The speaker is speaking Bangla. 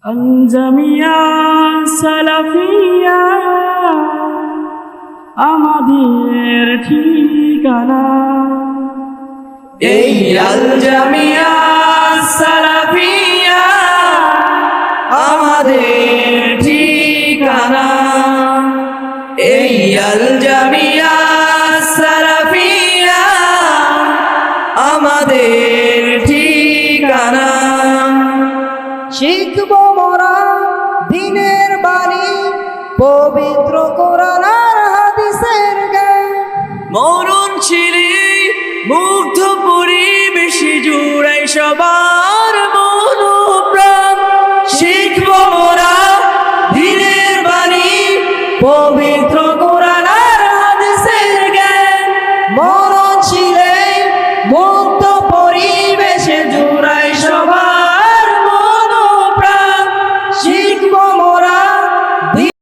আল জামিয়া সালাফিয়া আমাদের ঠিকানা। এই আল জামিয়া সালাফিয়া আমাদের ঠিকানা। এই আল জামিয়া সালাফিয়া আমাদের ঠিকানা। শিখব মোরা দিনের বাণী, পবিত্র কোরআন আর হাদিসের জ্ঞান। মরণ ছিল